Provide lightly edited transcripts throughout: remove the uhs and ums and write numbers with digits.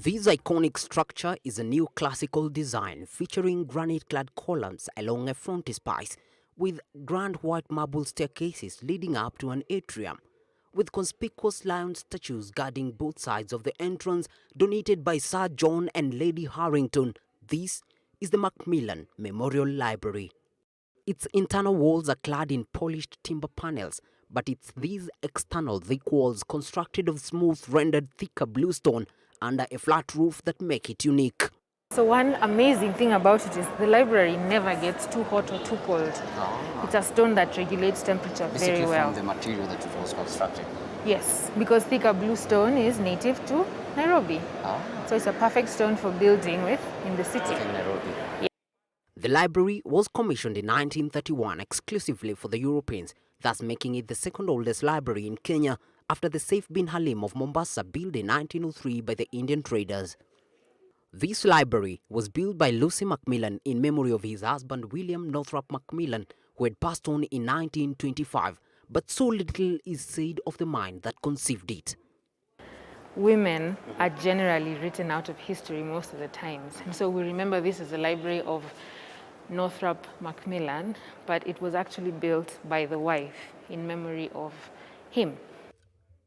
This iconic structure is a neoclassical design featuring granite-clad columns along a frontispice with grand white marble staircases leading up to an atrium, with conspicuous lion statues guarding both sides of the entrance donated by Sir John and Lady Harrington. This is the Macmillan Memorial Library. Its internal walls are clad in polished timber panels, but it's these external thick walls constructed of smooth rendered thicker bluestone under a flat roof that make it unique. So one amazing thing about it is the library never gets too hot or too cold. It's a stone that regulates temperature very well. From the material that it was constructed? Yes, because thicker bluestone is native to Nairobi. So it's a perfect stone for building with in the city. In Nairobi. Yeah. The library was commissioned in 1931 exclusively for the Europeans, thus making it the second oldest library in Kenya after the Saif bin Halim of Mombasa, built in 1903 by the Indian traders. This library was built by Lucy Macmillan in memory of his husband William Northrop Macmillan, who had passed on in 1925, but so little is said of the mind that conceived it. Women are generally written out of history most of the times, and so we remember this as a library of Northrop Macmillan, but it was actually built by the wife in memory of him.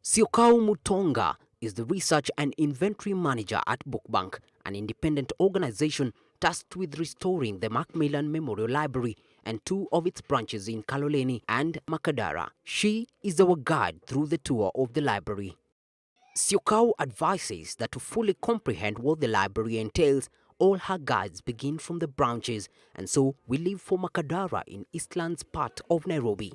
Siokau Mutonga is the research and inventory manager at Bookbank, an independent organization tasked with restoring the Macmillan Memorial Library and two of its branches in Kalolini and Makadar. She is our guide through the tour of the library. Siokau advises that to fully comprehend what the library entails, all her guides begin from the branches, and so we leave for Makadar in Eastlands part of Nairobi.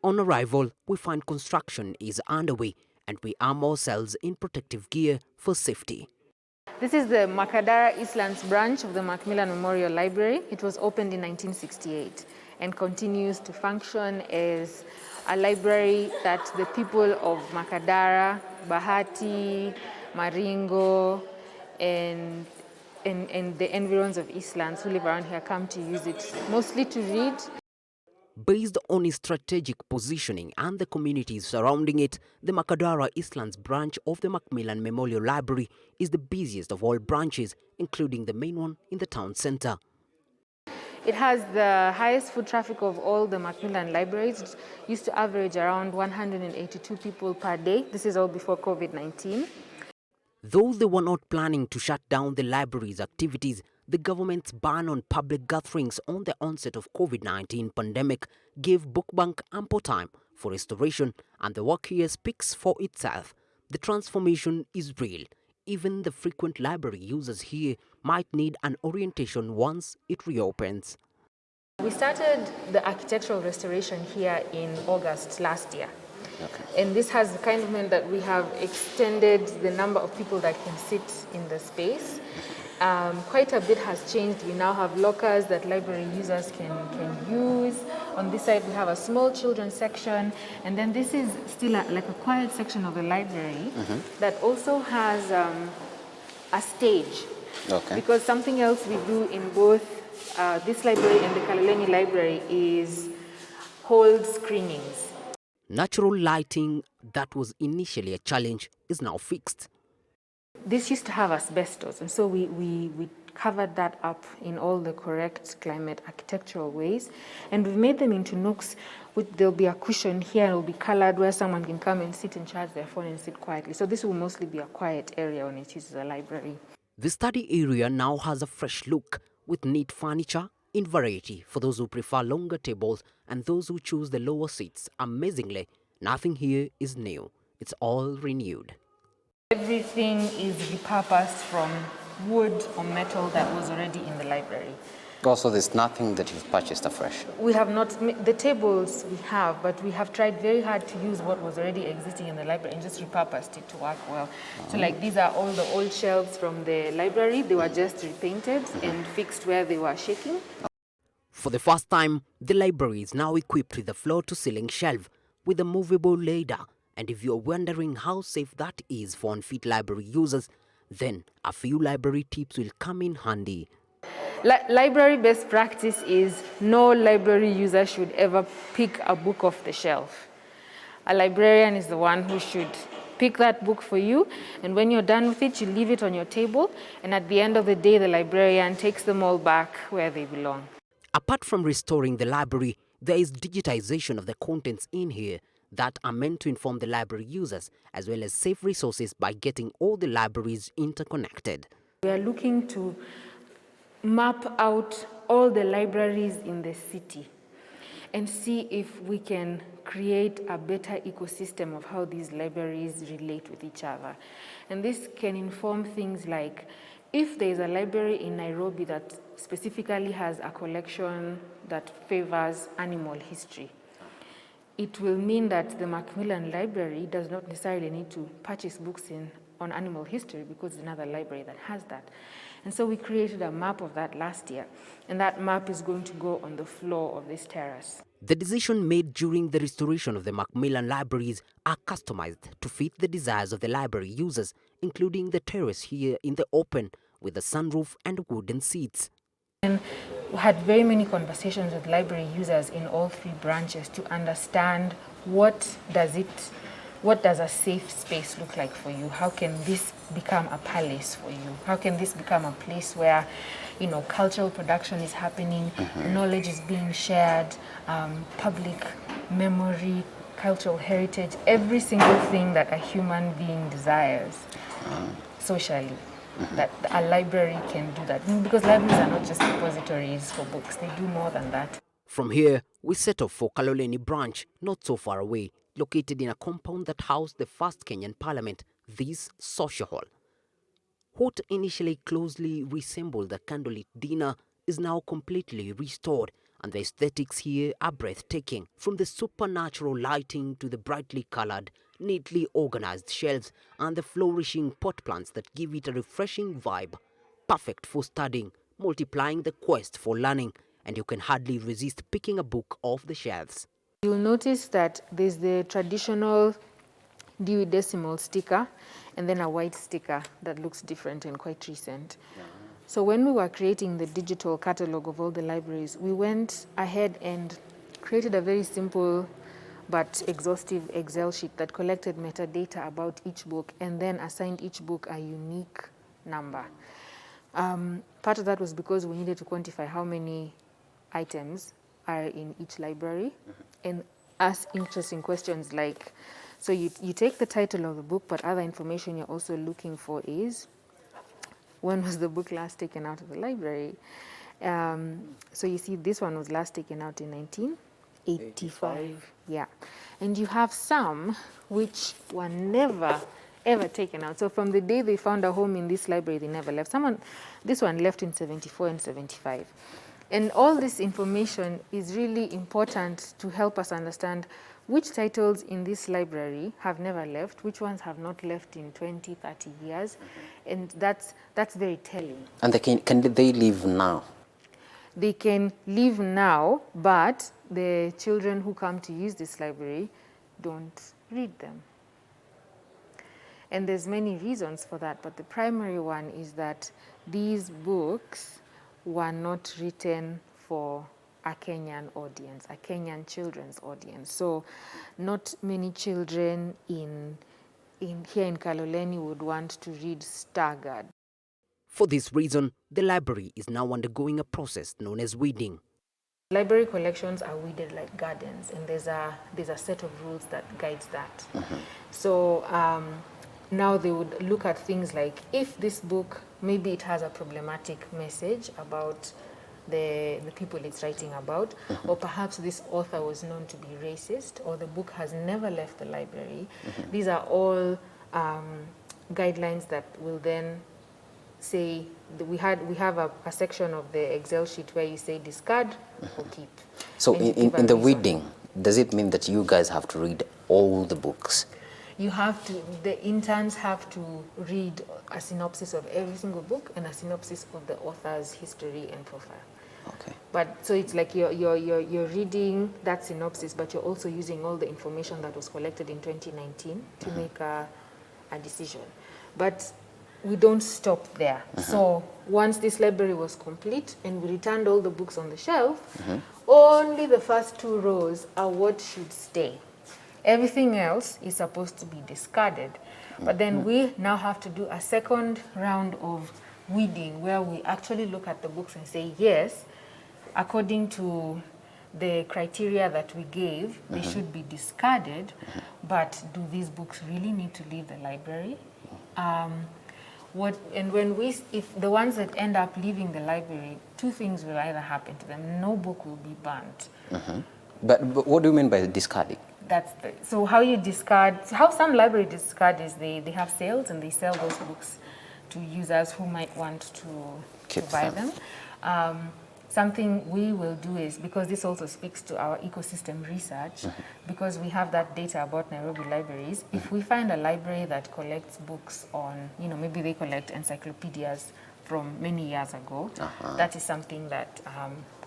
On arrival, we find construction is underway and we arm ourselves in protective gear for safety. This is the Makadar Eastlands branch of the Macmillan Memorial Library. It was opened in 1968 and continues to function as a library that the people of Makadara, Bahati, Maringo, and the environs of Eastlands who live around here come to use it, mostly to read. Based on its strategic positioning and the communities surrounding it, the Makadara Eastlands branch of the Macmillan Memorial Library is the busiest of all branches, including the main one in the town centre. It has the highest foot traffic of all the Macmillan libraries. It used to average around 182 people per day. This is all before COVID-19. Though they were not planning to shut down the library's activities, the government's ban on public gatherings on the onset of COVID-19 pandemic gave Bookbank ample time for restoration, and the work here speaks for itself. The transformation is real. Even the frequent library users here might need an orientation once it reopens. We started the architectural restoration here in August last year. Okay. And this has kind of meant that we have extended the number of people that can sit in the space. Quite a bit has changed. We now have lockers that library users can use. On this side, we have a small children's section. And then this is still like a quiet section of the library that also has a stage. Okay. Because something else we do in both this library and the Kalolini Library is hold screenings. Natural lighting that was initially a challenge is now fixed. This used to have asbestos, and so we covered that up in all the correct climate architectural ways, and we've made them into nooks. There'll be a cushion here, and it'll be colored where someone can come and sit and charge their phone and sit quietly. So this will mostly be a quiet area when it is a library. The study area now has a fresh look with neat furniture in variety for those who prefer longer tables and those who choose the lower seats. Amazingly, nothing here is new. It's all renewed. Everything is repurposed from wood or metal that was already in the library. Also, there's nothing that you've purchased afresh? We have not, the tables we have, but we have tried very hard to use what was already existing in the library and just repurposed it to work well. So like these are all the old shelves from the library. They were just repainted and fixed where they were shaking. For the first time, the library is now equipped with a floor-to-ceiling shelf with a movable ladder. And if you're wondering how safe that is for unfit library users, then a few library tips will come in handy. Library best practice is no library user should ever pick a book off the shelf. A librarian is the one who should pick that book for you, and when you're done with it, you leave it on your table, and at the end of the day, the librarian takes them all back where they belong. Apart from restoring the library, there is digitization of the contents in here that are meant to inform the library users as well as save resources by getting all the libraries interconnected. We are looking to map out all the libraries in the city and see if we can create a better ecosystem of how these libraries relate with each other. And this can inform things like, if there is a library in Nairobi that specifically has a collection that favors animal history, it will mean that the Macmillan Library does not necessarily need to purchase books on animal history because it's another library that has that. And so we created a map of that last year, and that map is going to go on the floor of this terrace. The decision made during the restoration of the Macmillan libraries are customized to fit the desires of the library users, including the terrace here in the open with a sunroof and wooden seats. And we had very many conversations with library users in all three branches to understand what does a safe space look like for you? How can this become a palace for you? How can this become a place where, cultural production is happening, knowledge is being shared, public memory, cultural heritage, every single thing that a human being desires socially, that a library can do that. Because libraries are not just repositories for books, they do more than that. From here, we set off for Kalolini Branch, not so far away, located in a compound that housed the first Kenyan parliament, this social hall. What initially closely resembled a candlelit dinner is now completely restored, and the aesthetics here are breathtaking. From the supernatural lighting to the brightly colored, neatly organized shelves and the flourishing pot plants that give it a refreshing vibe. Perfect for studying, multiplying the quest for learning, and you can hardly resist picking a book off the shelves. You'll notice that there's the traditional Dewey Decimal sticker and then a white sticker that looks different and quite recent. So when we were creating the digital catalog of all the libraries, we went ahead and created a very simple but exhaustive Excel sheet that collected metadata about each book and then assigned each book a unique number. Part of that was because we needed to quantify how many items are in each library and ask interesting questions like, so you take the title of the book, but other information you're also looking for is, when was the book last taken out of the library? So you see this one was last taken out in 1985. Yeah. And you have some which were never, ever taken out. So from the day they found a home in this library, they never left. This one left in 74 and 75. And all this information is really important to help us understand which titles in this library have never left, which ones have not left in 20, 30 years. And that's very telling. And can they leave now? They can leave now, but the children who come to use this library don't read them. And there's many reasons for that, but the primary one is that these books were not written for a Kenyan audience, a Kenyan children's audience. So not many children here in Kaloleni would want to read staggered. For this reason, the library is now undergoing a process known as weeding. Library collections are weeded like gardens, and there's a set of rules that guides that. So now they would look at things like, if this book, maybe it has a problematic message about the people it's writing about, or perhaps this author was known to be racist, or the book has never left the library. These are all guidelines that will then say, we have a section of the Excel sheet where you say discard or keep. So in the weeding, does it mean that you guys have to read all the books? You have to, the interns have to read a synopsis of every single book and a synopsis of the author's history and profile. Okay. But so it's like you're reading that synopsis, but you're also using all the information that was collected in 2019 to make a decision. But we don't stop there. So once this library was complete and we returned all the books on the shelf, only the first 2 rows are what should stay. Everything else is supposed to be discarded. But then we now have to do a second round of weeding where we actually look at the books and say, yes, according to the criteria that we gave, they should be discarded, but do these books really need to leave the library? If the ones that end up leaving the library, two things will either happen to them. No book will be burnt. But what do you mean by discarding? So how you discard, how some library discard is they have sales and they sell those books to users who might want to buy them. Something we will do is, because this also speaks to our ecosystem research, because we have that data about Nairobi libraries, if we find a library that collects books on, maybe they collect encyclopedias from many years ago, that is something that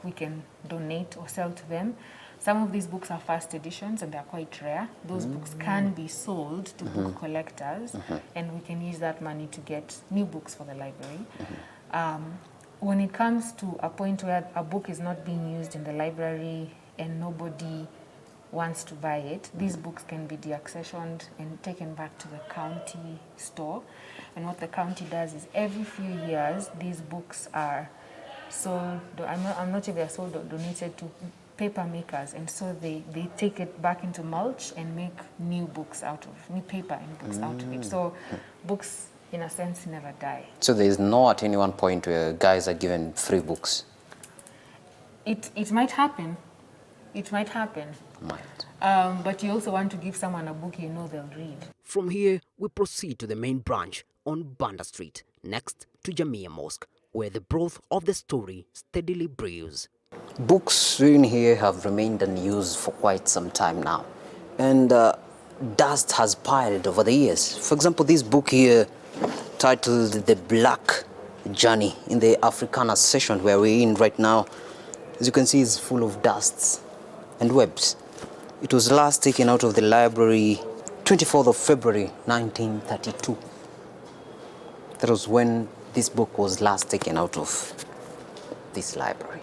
we can donate or sell to them. Some of these books are first editions and they're quite rare. Those books can be sold to book collectors, and we can use that money to get new books for the library. When it comes to a point where a book is not being used in the library and nobody wants to buy it, these books can be deaccessioned and taken back to the county store. And what the county does is every few years, these books are sold, I'm not sure if they're sold or donated to paper makers, and so they take it back into mulch and make new books out of, new paper and books out of it. So books, in a sense, never die. So there is no at any one point where guys are given free books? It might happen. It might happen. But you also want to give someone a book you know they'll read. From here, we proceed to the main branch on Banda Street, next to Jamia Mosque, where the broth of the story steadily brews. Books in here have remained unused for quite some time now, and dust has piled over the years. For example, this book here, titled The Black Journey, in the Africana session where we're in right now, as you can see, is full of dusts and webs. It was last taken out of the library 24th of February 1932. That was when this book was last taken out of this library.